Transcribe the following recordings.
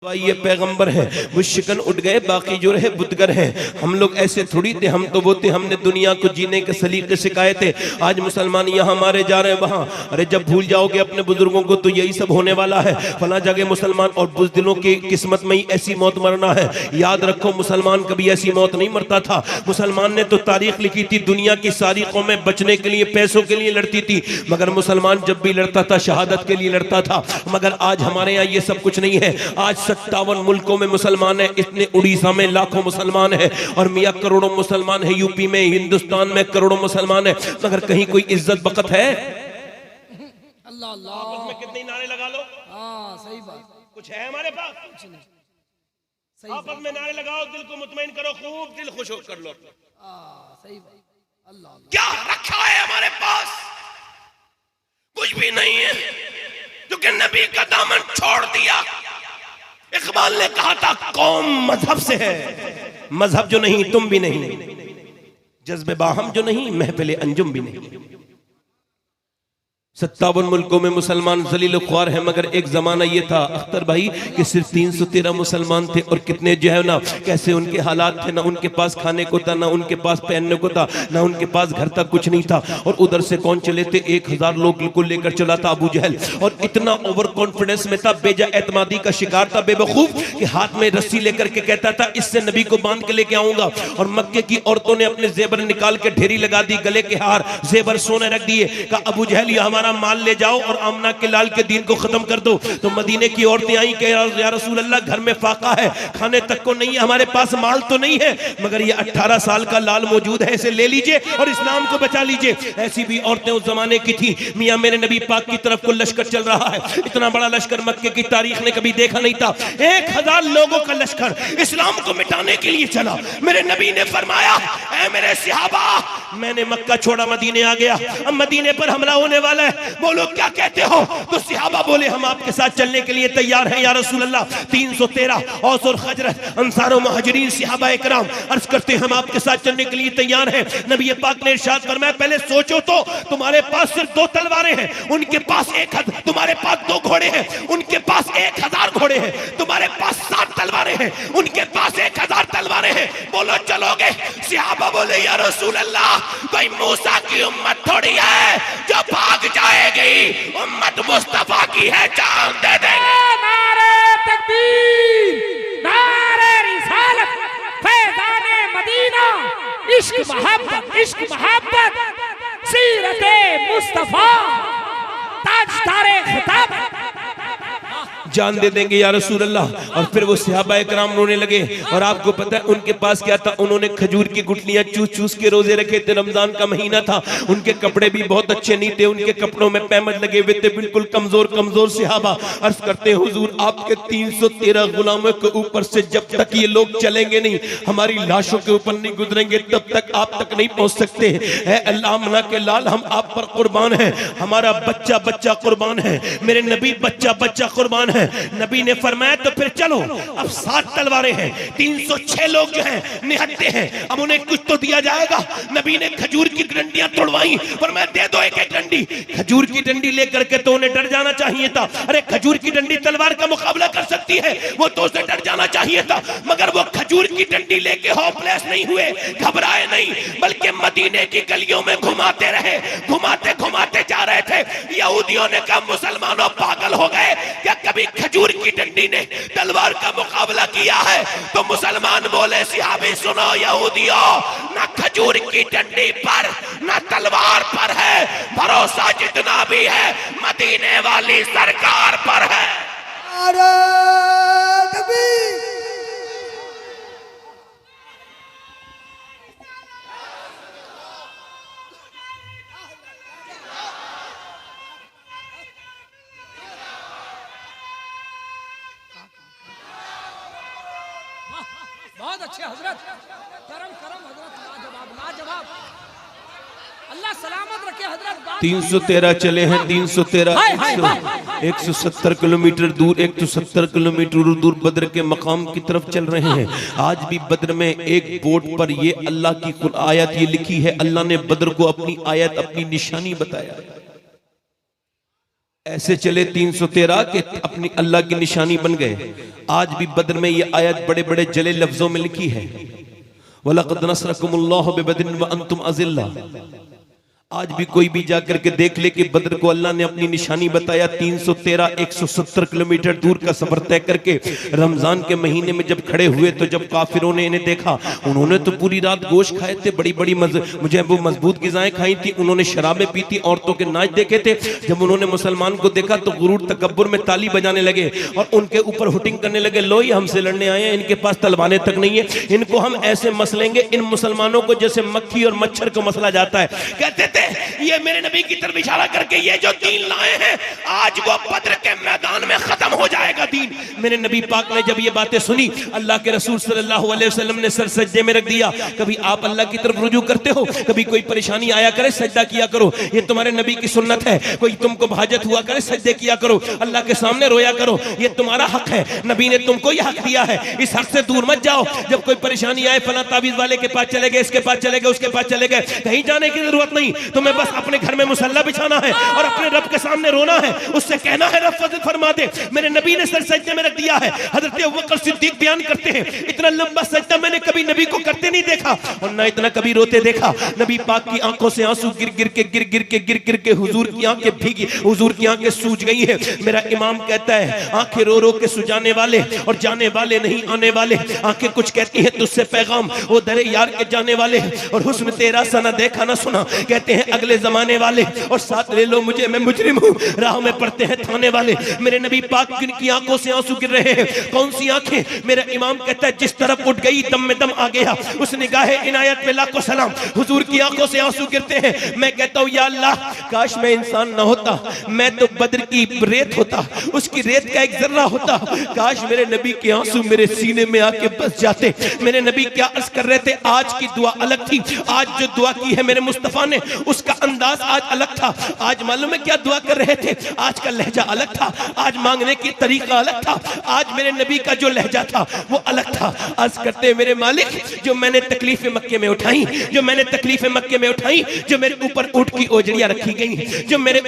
ये पैगंबर है, वो शिकन उठ गए, बाकी जो रहे बुतगर हैं। हम लोग ऐसे थोड़ी थे, हम तो वो थे, हमने दुनिया को जीने के सलीके सिखाए थे। आज मुसलमान यहाँ मारे जा रहे हैं वहाँ। अरे जब भूल जाओगे अपने बुजुर्गों को तो यही सब होने वाला है। फला जगह मुसलमान और बुज़दिलों की किस्मत में ही ऐसी मौत मरना है। याद रखो, मुसलमान कभी ऐसी मौत नहीं मरता था। मुसलमान ने तो तारीख लिखी थी, दुनिया की सारी कौमें बचने के लिए पैसों के लिए लड़ती थी, मगर मुसलमान जब भी लड़ता था शहादत के लिए लड़ता था। मगर आज हमारे यहाँ ये सब कुछ नहीं है। आज 57 मुल्कों में मुसलमान है, इतने उड़ीसा में लाखों मुसलमान है और मियाँ करोड़ों मुसलमान है, यूपी में हिंदुस्तान में करोड़ों मुसलमान है, मगर कहीं कोई इज्जत बकत है? अल्लाह अल्लाह। आपस में कितने नारे लगा लो। हाँ सही बात। कुछ है हमारे पास? कुछ नहीं। सही आपस में नारे लगाओ, दिल को मुतमईन करो, खूब दिल खुश कर लो। सही बात। अल्लाह अल्लाह। क्या रखा है हमारे पास? कुछ भी नहीं है, क्योंकि नबी का दामन छोड़ दिया। इकबाल ने कहा था कौम मजहब से है, मजहब जो नहीं तुम भी नहीं, जज्बे बाहम जो नहीं महफिल अंजुम भी नहीं। 57 मुल्कों में मुसलमान जलील ख्वार है, मगर एक जमाना ये था अख्तर भाई कि सिर्फ 313 मुसलमान थे और कितने जो है ना कैसे उनके हालात थे, ना उनके पास खाने को था, ना उनके पास पहनने को था, ना उनके पास घर तक कुछ नहीं था। और उधर से कौन चले थे? 1000 लोग को लेकर चला था अबू जहल, और इतना ओवर कॉन्फिडेंस में था, बेजा एतमादी का शिकार था, बेवकूफ कि हाथ में रस्सी लेकर के कहता था इससे नबी को बांध के लेके आऊंगा। और मक्के की औरतों ने अपने जेबर निकाल के ढेरी लगा दी, गले के हार जेबर सोने रख दिए। कहा अबू जहल ये हमारा माल ले जाओ और आमना के लाल के दीन को खत्म कर दो। तो मदीने की औरतें आई कि या रसूल अल्लाह घर में फाका है, खाने तक को नहीं है, हमारे पास माल तो नहीं है, मगर ये 18 साल का लाल मौजूद है, इसे ले लीजिए और इस्लाम को बचा लीजिए। ऐसी भी औरतें उस जमाने की थी। मियां मेरे नबी पाक की तरफ को लश्कर चल रहा है, इतना बड़ा लश्कर मक्के की तारीख ने कभी देखा नहीं था। 1000 लोगों का लश्कर इस्लाम को मिटाने के लिए चला। मेरे नबी ने फरमाया ऐ मेरे सहाबा, मैंने मक्का छोड़ा मदीने आ गया, अब मदीने पर हमला होने वाला है, बोलो क्या कहते हो? तो सहाबा बोले हम आपके साथ चलने के लिए तैयार हैं या रसूल अल्लाह। 313 औस और खजरत अंसार और मुहाजिरीन सहाबा इकराम अर्ज करते हम आपके साथ चलने के लिए तैयार हैं। नबी पाक ने इरशाद फरमाया पहले सोचो तो, तुम्हारे पास सिर्फ 2 तलवारें हैं, उनके पास 1000, तुम्हारे पास 2 घोड़े हैं, उनके पास 1000 घोड़े हैं, तुम्हारे पास 7 तलवारें हैं, उनके पास 1000 तलवारें हैं, बोलो चलोगे? सहाबा बोले या रसूल अल्लाह, कोई मूसा की उम्मत थोड़ी है जो भाग जाएगी, उम्मत मुस्तफा की है, जान दे देंगे। नारे तकबीर, नारे रिसालत, फैज़ाने मदीना, इश्क मोहब्बत, सीरते मुस्तफा, ताजदारे खिताब, जान दे देंगे या रसूल अल्लाह। और फिर वो सहाबा इकराम रोने लगे। और आपको पता है उनके पास क्या था? उन्होंने खजूर की गुठलियां चूस चूस के रोजे रखे थे, रमजान का महीना था, उनके कपड़े भी बहुत अच्छे नहीं थे, उनके कपड़ों में पैमद लगे हुए थे, बिल्कुल कमजोर सहाबा। अर्ज करते हुजूर आपके 313 गुलामों के ऊपर से जब तक ये लोग चलेंगे नहीं, हमारी लाशों के ऊपर नहीं गुजरेंगे, तब तक आप तक नहीं पहुंच सकते। है अल्लाह मना के लाल, हम आप पर कुर्बान हैं, हमारा बच्चा कुर्बान है, मेरे नबी बच्चा कुर्बान है। नबी ने फरमाया तो फिर चलो, अब 7 तलवारें हैं, 306 लोग जो हैं निहत्ते हैं, अब उन्हें कुछ तो दिया जाएगा। नबी ने खजूर की डंडियां तोड़वाई, फरमाया दे दो एक डंडी। खजूर की डंडी लेकर के तो उन्हें डर जाना चाहिए था। अरे खजूर की डंडी तलवार का मुकाबला कर सकती है, वो तो उसे डर जाना चाहिए था, मगर वो खजूर की डंडी लेके होपलेस नहीं हुए, घबराए नहीं, बल्कि मदीने की गलियों में घुमाते रहे, घुमाते जा रहे थे। यहूदियों ने कहा मुसलमानों पागल हो गए क्या, कभी खजूर की डंडी ने तलवार का मुकाबला किया है? तो मुसलमान बोले सहाबे सुनो यहूदियों, ना खजूर की डंडी पर ना तलवार पर है, भरोसा जितना भी है मदीने वाली सरकार पर है। नारे तकबीर, बहुत अच्छे हजरत, करम हजरत, लाजवाब, अल्लाह सलामत रखे हजरत। 313 चले हैं, 313 170 किलोमीटर दूर, 170 किलोमीटर दूर बद्र के मकाम की तरफ चल रहे हैं। आज भी बद्र में एक बोर्ड पर ये अल्लाह की आयत ये लिखी है, अल्लाह ने बद्र को अपनी आयत अपनी निशानी बताया। ऐसे चले 313 के अपनी अल्लाह की निशानी बन गए। आज भी बद्र में ये आयत बड़े बड़े जले लफ्जों में लिखी है, वलक़द नसरकुमुल्लाहु बिबद्रिन व अंतुम अज़िल्ला। आज भी कोई भी जाकर के देख ले कि बद्र को अल्लाह ने अपनी निशानी बताया। 313 170 किलोमीटर दूर का सफर तय करके रमजान के महीने में जब खड़े हुए तो जब काफिरों ने इन्हें देखा, उन्होंने तो पूरी रात गोश्त खाए थे, बड़ी बड़ी मुझे वो मजबूत गिजाएं खाई थी, उन्होंने शराबें पी थी, औरतों के नाच देखे थे। जब उन्होंने मुसलमान को देखा तो गुरूर तकब्बुर में ताली बजाने लगे और उनके ऊपर हुटिंग करने लगे, लो ये हमसे लड़ने आए हैं, इनके पास तलवारें तक नहीं है, इनको हम ऐसे मसलेंगे इन मुसलमानों को जैसे मक्खी और मच्छर को मसला जाता है। कहते थे ये मेरे नबी की तरफ इशारा करके ये जो दीन लाए हैं आज वो बद्र के मैदान में खत्म हो जाएगा दीन। मेरे नबी पाक ने जब ये बातें सुनी, अल्लाह के रसूल सल्लल्लाहु अलैहि वसल्लम ने सर सजदे में रख दिया। कभी आप अल्लाह की तरफ रुजू करते हो, कभी कोई परेशानी आया करे सजदा किया करो, ये तुम्हारे नबी की सुन्नत है। कोई तुमको हाजत हुआ करे सजदे किया करो, अल्लाह के सामने रोया करो, ये तुम्हारा हक है, नबी ने तुमको ये हक दिया है, इस हक से दूर मत जाओ। जब कोई परेशानी आए फला ताबीज वाले के पास चले गए, इसके पास चले गए, उसके पास चले गए, कहीं जाने की जरूरत नहीं, तुम्हें बस अपने घर में मुसल्ला बिछाना है और अपने रब के सामने रोना है, उससे कहना है रब फजल फरमा दे। मेरे नबी ने सर सजदे में रख दिया है। हजरत अबू बकर सिद्दीक बयान करते हैं, इतना लंबा सजदा मैंने कभी नबी को करते नहीं देखा और ना इतना कभी रोते देखा। नबी पाक की आंखों से आंसू गिर गिर के हुजूर की आंखें भीगी, हुजूर की आंखें सूज गई है। मेरा इमाम कहता है आंखें रो रो के सुजाने वाले और जाने वाले नहीं आने वाले, आंखें कुछ कहती हैं तुझसे पैगाम, वो दरे यार के जाने वाले और हुस्न तेरा सा ना देखा ना सुना, कहते हैं अगले जमाने वाले, और साथ ले लो मुझे मैं मुजरिम हूँ, राह में पड़ते हैं थाने वाले। मेरे नबी पाक की आंखों से आंसू गिर रहे हैं। कौन सी आंखें? मेरा इमाम कहता है जिस तरफ उठ गई दम में दम आ गया, उस निगाहे इनायत पे लाखों सलाम। हुजूर की आंखों से आंसू गिरते हैं। मैं कहता हूँ या अल्लाह काश मैं इंसान ना होता, मैं तो बद्र की रेत होता, उसकी रेत का एक जर्रा होता। काश मेरे नबी के आंसू मेरे सीने में आके बस जाते। मेरे नबी क्या अर्ज कर रहे थे, आज की दुआ अलग थी, आज जो दुआ की है मेरे मुस्तफा ने उसका अंदाज आज अलग था। आज मालूम है क्या दुआ कर रहे थे, आज का लहजा अलग था, आज मांगने की तरीका अलग था, आज मेरे नबी का जो लहजा था वो अलग था। आज करते मेरे मालिक जो मैंने तकलीफें मक्के में उठाई, जो मैंने तकलीफें मक्के में उठाई, जो मेरे ऊपर ऊंट की ओजड़ियां रखी गई, जो मेरे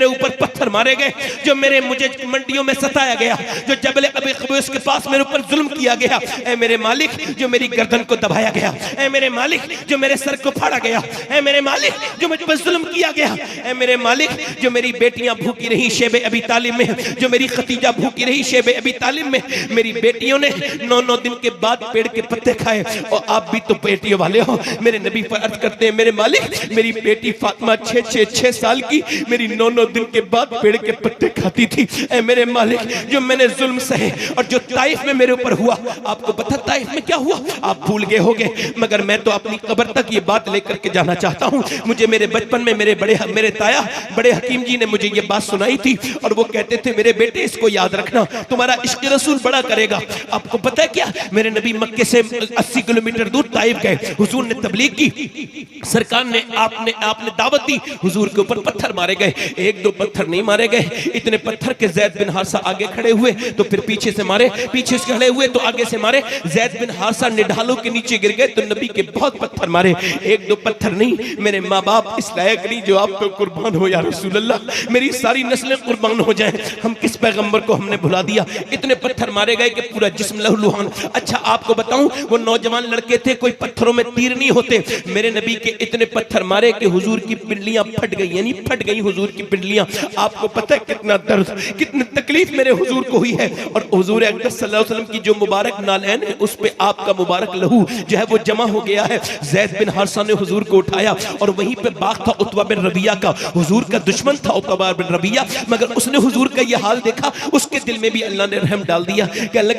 ऊपर पत्थर मारे गए, जो मुझे मंडियों में सताया गया, जो जबल अबी क़ुबैस के पास मेरे ऊपर जुल्म किया गया, ऐ मेरे मालिक जो मेरी गर्दन को दबाया गया, ऐ मेरे मालिक जो मेरे सर को फाड़ा गया, ऐ मेरे मालिक जो मुझ पर जुल्म किया गया, ऐ मेरे मालिक जो मेरी बेटियां भूखी रही शेबे अबी तालिब में, जो मेरी खतीजा भूखी रही शेबे अबी तालिब में, मेरी बेटियों ने 9 दिन के बाद पेड़ के पत्ते खाए और आप भी तो बेटियों वाले हो। मेरे नबी पर अर्ज करते हैं मेरे मालिक मेरी बेटी फातिमा 6 साल की मेरी 9 दिन के बाद पेड़ के पत्ते खाती थी। ऐ मेरे मालिक जो मैंने जुल्म सहे और जो ताइफ में मेरे ऊपर हुआ, आपको पता ताइफ में क्या हुआ, आप भूल गए होगे, मगर मैं तो अपनी कब्र तक ये बात लेकर के जाना चाहता हूँ। मुझे मेरे बचपन में मेरे ताया बड़े हकीम जी ने मुझे ये बात सुनाई थी और वो कहते थे मेरे बेटे इसको याद रखना, तुम्हारा इश्क रसूल बड़ा करेगा। आपको पता है क्या, मेरे नबी मक्के से 80 किलोमीटर दूर ताइफ गए, हुजूर ने तबलीग की, सरकार ने आपने दावत दी, हुजूर के ऊपर पत्थर मारे गए, 1-2 पत्थर नहीं मारे गए, इतने पत्थर के जैद बिन हारिसा आगे खड़े हुए तो फिर पीछे से मारे, पीछे से खड़े हुए तो आगे से मारे, जैद बिन हारिसा निढालों के नीचे गिर गए तो नबी के बहुत पत्थर मारे, 1-2 पत्थर नहीं। मेरे माँ बाप इस लायक नहीं जो आप तो कुर्बान हो या रसूल अल्लाह, मेरी सारी नस्लें कुर्बान हो जाएं, हम किस पैगंबर को हमने भुला दिया। इतने पत्थर मारे गए कि पूरा जिस्म लहूलुहान। अच्छा आपको बताऊं वो नौजवान लड़के थे, कोई पत्थरों में तीर नहीं होते, मेरे नबी के इतने पत्थर मारे कि हुजूर की पिंडलियां फट गई, यानी फट गई हुजूर की पिंडलियां। आपको पता है कितना दर्द कितनी तकलीफ मेरे हुजूर को हुई है। और हुजूर अक़दस सल्लल्लाहु अलैहि वसल्लम की जो मुबारक नालैन है उस पे आपका मुबारक लहू जो है वो जमा हो गया है। ज़ैद बिन हारिसा ने हुजूर को उठाया और वहीं पे बाग था उतबा बिन रबिया का, हुजूर का दुश्मन था उतबा बिन रबिया, मगर उसने हुजूर का ये हाल देखा, उसके दिल में भी अल्लाह ने रहम डाल दिया। कहने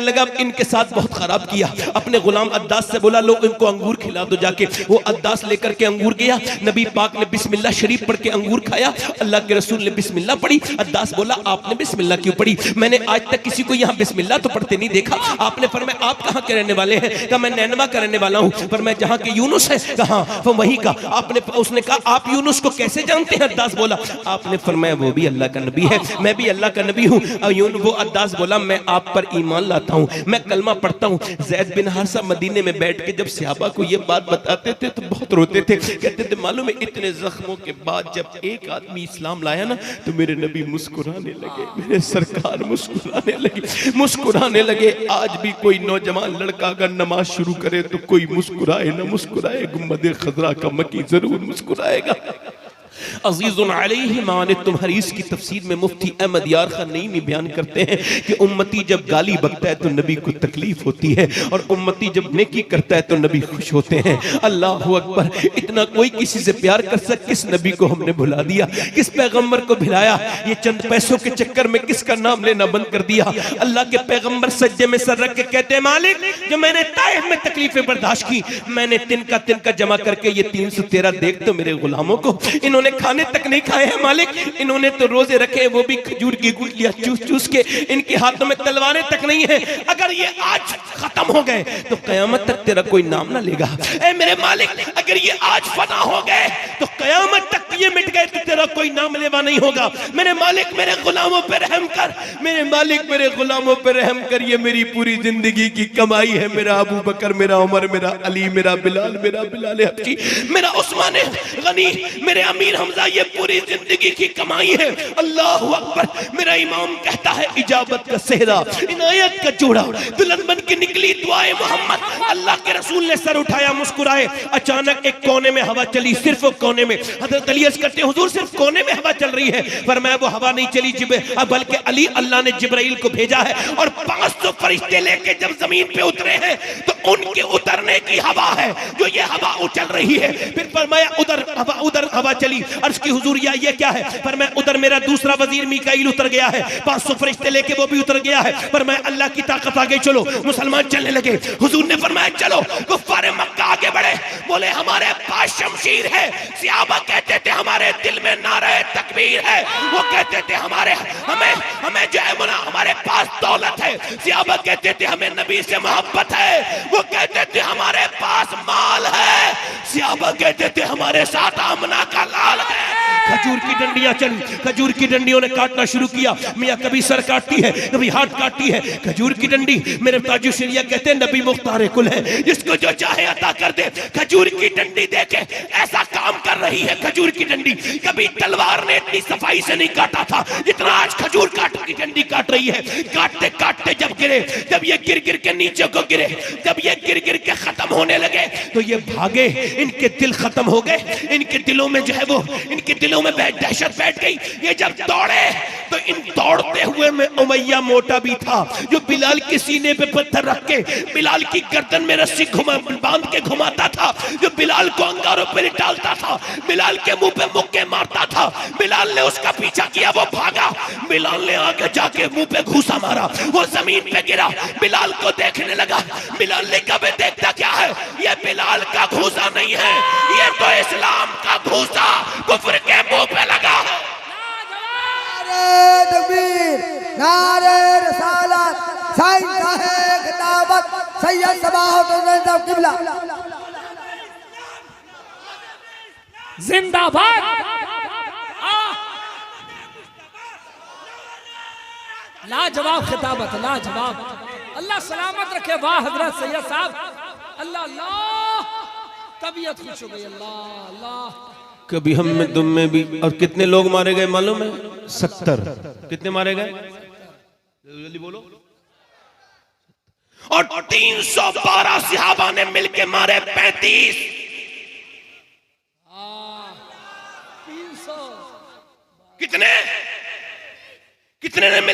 लगा इनके साथ बहुत खराब किया। अपने गुलाम अद्दास से बोला लो इनको अंगूर खिला दो जाके। वो अद्दास लेकर के अंगूर गया, नबी पाक ने बिस्मिल्लाह शरीफ पढ़ के अंगूर खाया, अल्लाह के रसूल ने बिस्मिल्लाह पढ़ी। अद्दास बोला आपने बिस्मिल्लाह क्यों पढ़ी, मैंने आज तक किसी को यहाँ बिस्मिल्लाह तो पढ़ते नहीं देखा। आपने फरमाया आप कहाँ के रहने वाले हैं, कहा मैं नैनवा का रहने वाला हूँ। पर मैं जहाँ के यूनुस है, कहा वहीं का। उसने कहा आप यूनुस को कैसे जानते हैं, अद्दास बोला आपने फरमाया वो भी अल्लाह का नबी है, मैं भी अल्लाह का नबी हूँ। वो अद्दास बोला मैं आप पर ईमान ईमान लाता हूँ, मैं कलमा पढ़ता हूँ। ज़ैद बिन हारिसा मदीने में बैठ के जब सहाबा को ये बात बताते थे तो बहुत रोते थे, कहते थे मालूम है इतने जख्मों के बाद जब एक आदमी इस्लाम लाया ना तो मेरे नबी मुस्कुराने लगे, मेरे सरकार मुस्कुराने लगे। आज भी कोई नौजवान लड़का अगर नमाज शुरू करे तो कोई मुस्कुराए ना मुस्कुराए, गुम्बद खजरा का मकी जरूर मुस्कुराएगा। अज़ीज़ुन अलैहि मा अनित्तुम हदीस की तफसीर में मुफ्ती अहमद यार खान नईमी बयान करते हैं कि उम्मती जब गाली बकता है तो नबी को तकलीफ होती है और उम्मती जब नेकी करता है तो नबी खुश होते हैं। अल्लाहु अकबर, इतना कोई किसी से प्यार कर सकता, किस नबी को हमने भुला दिया, किस पैगंबर को भिलाया, ये चंद पैसों के चक्कर में किसका नाम लेना बंद कर दिया। अल्लाह के पैगंबर सज्जे में सर रख के कहते हैं मालिक जो मैंने ताइफ में तकलीफें बर्दाश्त की, मैंने तिनका जमा करके ये 313 देख तो मेरे गुलामों को, इन्होंने खाने तक नहीं खाए हैं मालिक, इन्होंने तो रोजे रखे वो भी खजूर की गुठलियां चूस चूस के, इनके हाथों में तलवारें तक नहीं है, अगर ये आज खत्म हो गए तो कयामत तक तेरा कोई नाम ना लेगा। ऐ मेरे मालिक अगर ये आज फना हो गए तो कयामत तक ये मिट गए तो तेरा कोई नाम लेवा नहीं होगा। मेरे मालिक मेरे गुलामों पर रहम कर, मेरे मालिक मेरे गुलामों पर रहम कर, ये मेरी पूरी जिंदगी की कमाई है, मेरा अबू बकर, मेरा उमर, मेरा अली, मेरा बिलाल हबशी, मेरा उस्मान गनी, मेरे अमीर हमजा, ये पूरी जिंदगी की कमाई है। अल्लाह अकबर, मेरा इमाम कहता है इजाबत का सेहरा, इनायत का जोड़ा, दुल्हन बन के निकली दुआए मोहम्मद। अल्लाह के रसूल ने सर उठाया, मुस्कुराए, अचानक एक कोने में हवा चली, सिर्फ कोने में। हजरत अली अर्ज़ करते हुजूर सिर्फ कोने में हवा चल रही है, फरमाया वो हवा नहीं चली बल्कि अली, अल्लाह ने जिब्राइल को भेजा है और 500 फरिश्ते लेके जब जमीन पे उतरे हैं तो उनके उतरने की हवा है जो ये हवा उछल रही है। फिर फरमाया उधर हवा चली, अर्ज़ की हुजूर ये क्या है? फरमाया उधर मेरा दूसरा वजीर मीकाईल उतर गया है, 500 फरिश्ते लेके वो भी उतर गया है। फरमाया अल्लाह की ताकत आगे, चलो। मुसलमान चलने लगे। हुजूर ने फरमाया चलो। कुफ्फारे मक्का आगे बढ़े, बोले हमारे पास शमशीर है। सहाबा कहते थे हमारे दिल में नारे तकबीर है, वो कहते थे हमें जो है ना हमारे पास दौलत है। सहाबा कहते थे हमें नबी से मोहब्बत है, वो कहते थे हमारे पास माल है। सहाबा कहते थे हमारे साथ आमना का लाल है। खजूर की डंडियां चली, खजूर की डंडियों ने काटना शुरू किया। मियां कभी सर काटती है, कभी हाथ काटती है। खजूर की डंडी, मेरे ताजु शरिया कहते हैं नबी मुख्तार कुल है, जिसको जो चाहे अता कर दे। खजूर की डंडी देके ऐसा काम कर रही है। खजूर की डंडी कभी तलवार ने इतनी सफाई से नहीं काटा था जितना आज खजूर की डंडी काट रही है। काटते काटते जब गिरे, जब ये गिर के नीचे को गिरे, जब ये गिर के खत्म होने लगे तो ये भागे, इनके दिल खत्म हो गए, इनके दिलों में जो है वो, इनके दिलों में दहशत बैठ गई। ये जब दौड़े तो इन दौड़ते हुए में उमैया मोटा भी था, जो बिलाल के सीने पे पत्थर रख के बिलाल की गर्दन में रस्सी बांध के घुमाता था, जो बिलाल को अंगारों पर डालता था, बिलाल के मुंह पे मुक्के मारता था। बिलाल ने उसका पीछा किया, वो भागा। बिलाल ने आगे जाके मुंह पे घूसा मारा, वो जमीन पे गिरा। बिलाल को देखने लगा। बिलाल ने कहा देखता क्या है? ये बिलाल का घूसा नहीं है, ये तो इस्लाम का घूसा कुफ्र के मुंह पे लगा। नारे तकबीर, नारे रिसालत, शाहीन खिताबत, सैयद सबाहत किबला जिंदाबाद। लाजवाब खिताबत, लाजवाब। अल्लाह सलामत रखे। वाह हजरत सैयद साहब, अल्लाह अल्लाह, तबीयत खुश हो गई। अल्लाह अल्लाह। कभी हम में तुम में भी। और कितने लोग मारे गए मालूम है? 70। कितने मारे गए जल्दी बोलो। और 312 सहाबा ने मिलके मारे 35। 300 कितने ने मिल